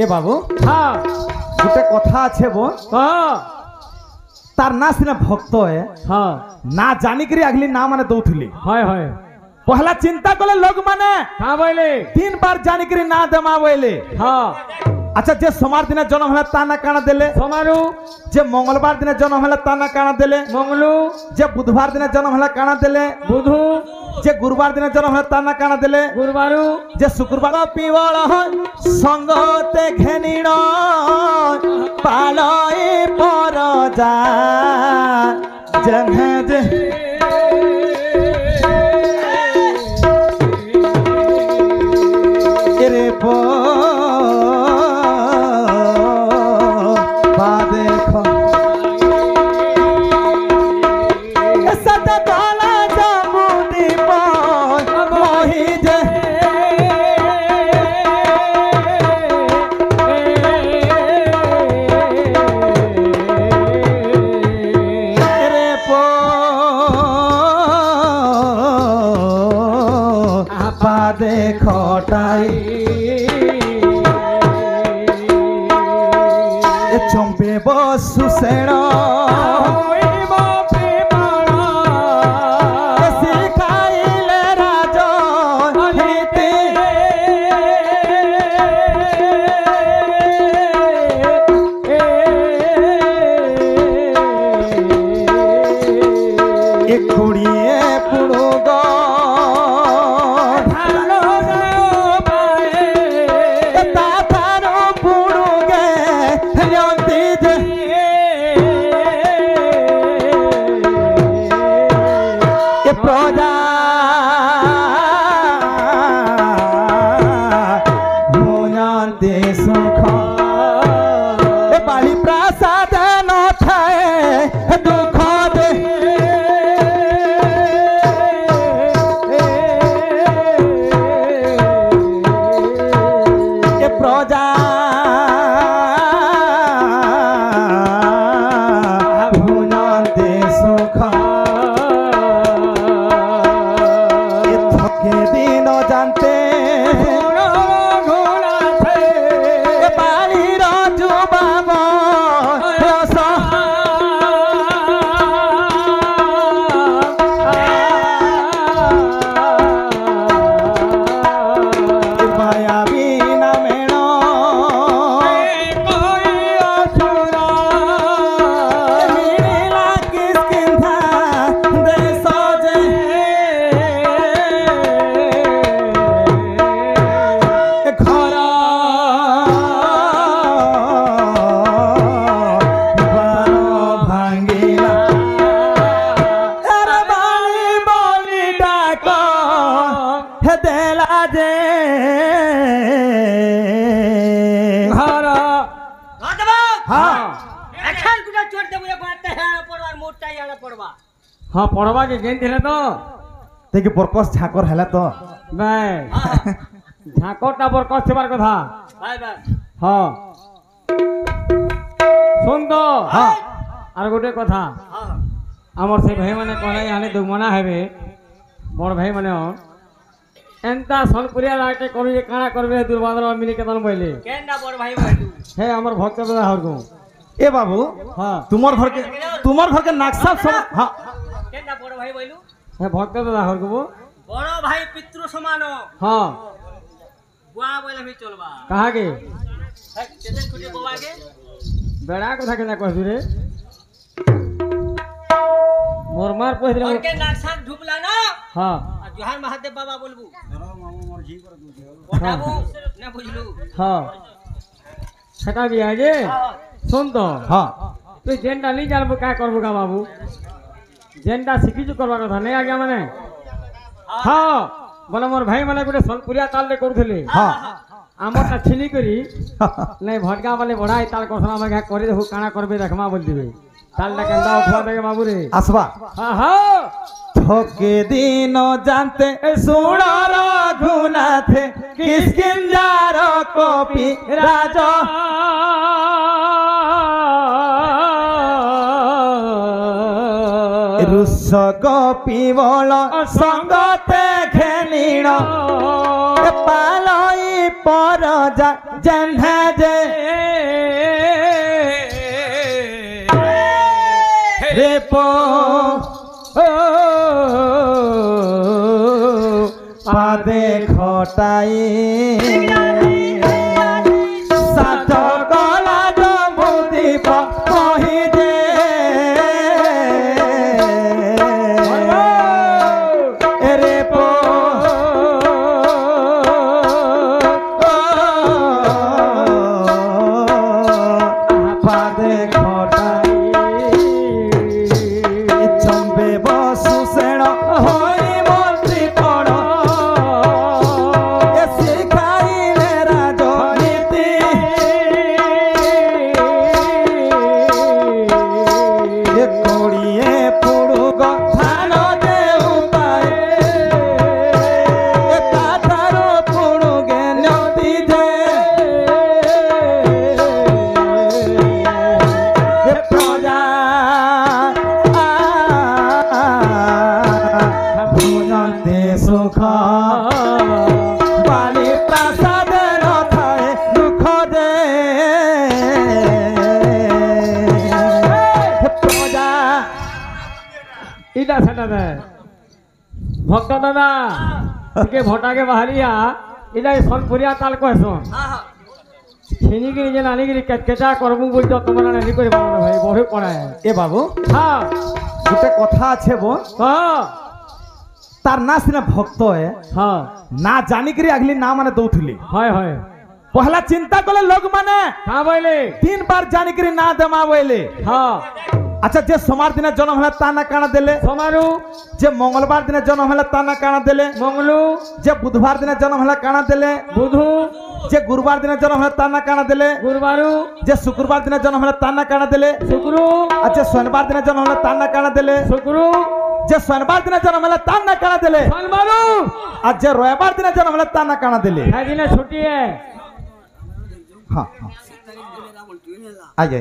এ বাবু হ্যাঁ গোটে কথা আছে বো হ্যাঁ তার না সিনা ভক্ত এ হ্যাঁ না জানিকি আগলি না মানে দৌথিলি হয় হয় পহলা চিন্তা কলে লোক মানে হ্যাঁ বইলে 3 বার জানিকি না দেমা বইলে হ্যাঁ আচ্ছা যে সোমবার দিনে জন্ম হলে তা না কানা দেলে সোমারু যে মঙ্গলবার দিনে জন্ম হলে তা না কানা দেলে মঙ্গলু যে বুধবার দিনে জন্ম হলে কানা দেলে বুধু যে গুরুবার দিনে জন্ম হলে তা না কানা দেলে গুরুবারু যে শুক্রবার পিবল সঙ্গতে ঘেনিণ পালই পরজা জনে যে রে পো বা দেখো সত দলা জামুদি মহি যে রে পো বা দেখো টাই চম্পে বসু সেণ শিখাইলে রাজ নীতি কুড়িয়ে পুড়ুগ প্রজা ভুজন্তি সুখ বাড়ি প্রাসাদ নথায় দুঃখ দে প্রজা ভুজন্তি সুখ দিন জানতে বাড়ির যুবাব মায়াবী নামেণ মিলিলা কিষ্কিন্ধা দেশ যে ঘর ভাঙ্গিলা বাণী বলি ডাক দেলা যে ঘর हाँ पढ़वा के गेंद दिले तो দেখি বরকস ঝাকর হেলা তো नहीं ঝাঁকরটা বরকস সেবার কথা हाँ শুন তো হ্যাঁ আর গোটে কথা আমার সেই ভাই মানে কলাই আনে দুমনা হেবে বড় ভাই মানে এন্তা সনপুরিয়া লাইটে করি যে কানা করবে দুর্বাদর মিলি কেতন বইলে কেননা বড় ভাই বলু হে আমার ভক্ত দাদা হরকু এ বাবু হ্যাঁ তোমার ঘরকে নাকসাব সব হ্যাঁ কেননা বড় ভাই বলু হে ভক্ত দাদা হরকু বড় ভাই পিতৃ সমান हाँ বুয়া বলে ভি চলবা कहा के কেতে খুঁজে বুয়াকে বেড়া কথা কেনা কইছু রে মোর মার কই দিলে ওকে নাকসাক ঢুকলা না हाँ আর জোহার মহাদেব বাবা বলবু পটাবু না বুঝলু हाँ সেটা বিয়া যে শুন তো হ্যাঁ তুই যেনটা নি জানবো কা করবো কা বাবু যেনটা শিখিছু করবার কথা নেই আগে মানে হ্যাঁ বলে মোর ভাই মানে গোটে সোনপুরিয়া তালরে করুଥିଲେ হ্যাঁ আমারটা ছিনি করি নাই ভটকা বলে বড়াই তাল কথা আমাকে করে দেখো কানা করবে দেখমা বল দিবে তালটা কেন্দা উঠবা দেখে বাবু রে আসবা হ্যাঁ হ্যাঁ थोके दिनो जानते सुनो रघुनाथ किष्किंधार कपि राज रुष कपि बल संगते घेनिण पालई पर जा जन्हे जे रे पो पादे खटाई सात कला जमुदी पही जे रे पो पादे खटाई चंबे बसु सेण होई मंत्री पड़ ए शिखाइले राजनीति ए कोड़िए पुड़ुग थान देउ पाए ए तातारो पुड़ुगे नदी जे ए प्रजा भुजन्ते सुख बाली प्रासाद न थाए दुख दे प्रजा ইটা সেটা দেয় ভক্ত দাদা থেকে ভটাকে বাহারিয়া এটা সনপুরিয়া তাল কয়সন হ্যাঁ হ্যাঁ ছিনিগিরি যে নানিগিরি কেচা করবু বলছো তোমার নানি করে বাবা ভাই বড় পড়ায় এ বাবু হ্যাঁ গোটে কথা আছে বো হ্যাঁ তার না সিনা ভক্ত এ হ্যাঁ না জানিকি আগলি না মানে দৌথলি হয় হয় পহলা চিন্তা কলে লোক মানে হ্যাঁ বলে 3 বার জানিকি না দেমা বইলে হ্যাঁ আচ্ছা যে সোমবার দিনে জন্ম হলে তা না কানা দেলে সমারু যে মঙ্গলবার দিনে জন্ম হলে তা না কানা দেলে মঙ্গলু যে বুধবার দিনে জন্ম হলে কানা দেলে বুধু যে গুরুবার দিনে জন্ম হলে তা না কানা দেলে গুরুবারু যে শুক্রবার দিনে জন্ম হলে তা না কানা দেলে শুক্রু আর যে শনিবার দিনে জন্ম হলে তা না কানা দেলে শুক্রু যে শনিবার দিনে জন্ম হলে তা না কানা দেলে সলমারু আর যে রবিবার দিনে জন্ম হলে তা না কানা দেলে হ্যাঁ দিনে ছুটি হ্যাঁ হ্যাঁ আয়